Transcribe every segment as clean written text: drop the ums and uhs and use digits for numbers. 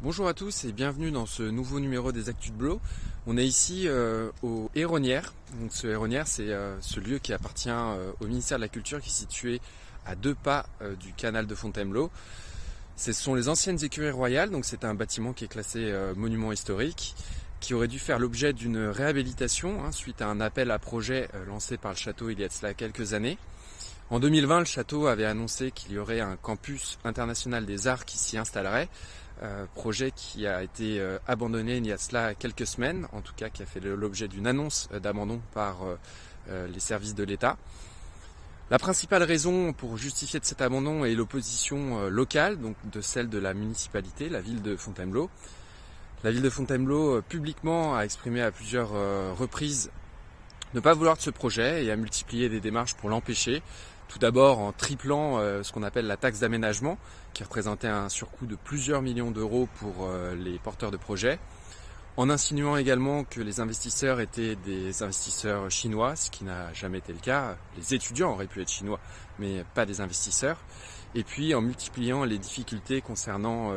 Bonjour à tous et bienvenue dans ce nouveau numéro des Actus de Blo. On est ici au Héronnières. Donc ce Héronnières, c'est ce lieu qui appartient au ministère de la Culture, qui est situé à 2 pas du canal de Fontainebleau. Ce sont les anciennes écuries royales, donc c'est un bâtiment qui est classé monument historique, qui aurait dû faire l'objet d'une réhabilitation suite à un appel à projet lancé par le château il y a de cela quelques années. En 2020, le château avait annoncé qu'il y aurait un campus international des arts qui s'y installerait, projet qui a été abandonné il y a de cela quelques semaines, en tout cas qui a fait l'objet d'une annonce d'abandon par les services de l'État. La principale raison pour justifier de cet abandon est l'opposition locale, donc de celle de la municipalité, la ville de Fontainebleau. La ville de Fontainebleau publiquement a exprimé à plusieurs reprises ne pas vouloir de ce projet et a multiplié des démarches pour l'empêcher. Tout d'abord en triplant ce qu'on appelle la taxe d'aménagement, qui représentait un surcoût de plusieurs millions d'euros pour les porteurs de projets, en insinuant également que les investisseurs étaient des investisseurs chinois, ce qui n'a jamais été le cas. Les étudiants auraient pu être chinois, mais pas des investisseurs. Et puis en multipliant les difficultés concernant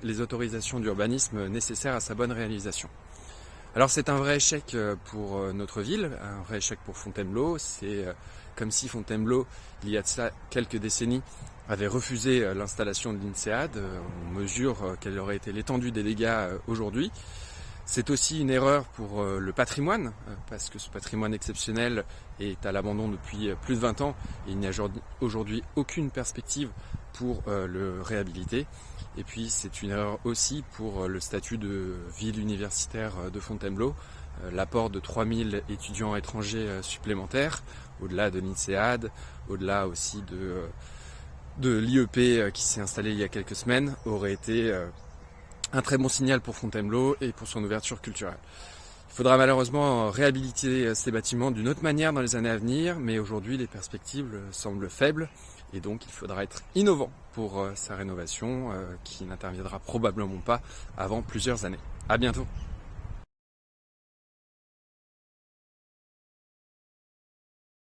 les autorisations d'urbanisme nécessaires à sa bonne réalisation. Alors c'est un vrai échec pour notre ville, un vrai échec pour Fontainebleau. C'est comme si Fontainebleau, il y a de ça quelques décennies, avait refusé l'installation de l'INSEAD. On mesure quelle aurait été l'étendue des dégâts aujourd'hui. C'est aussi une erreur pour le patrimoine, parce que ce patrimoine exceptionnel est à l'abandon depuis plus de 20 ans et il n'y a aujourd'hui aucune perspective pour le réhabiliter. Et puis c'est une erreur aussi pour le statut de ville universitaire de Fontainebleau, l'apport de 3000 étudiants étrangers supplémentaires, au-delà de l'INSEAD, au-delà aussi de l'IEP qui s'est installé il y a quelques semaines, aurait été un très bon signal pour Fontainebleau et pour son ouverture culturelle. Il faudra malheureusement réhabiliter ces bâtiments d'une autre manière dans les années à venir, mais aujourd'hui les perspectives semblent faibles et donc il faudra être innovant pour sa rénovation qui n'interviendra probablement pas avant plusieurs années. À bientôt.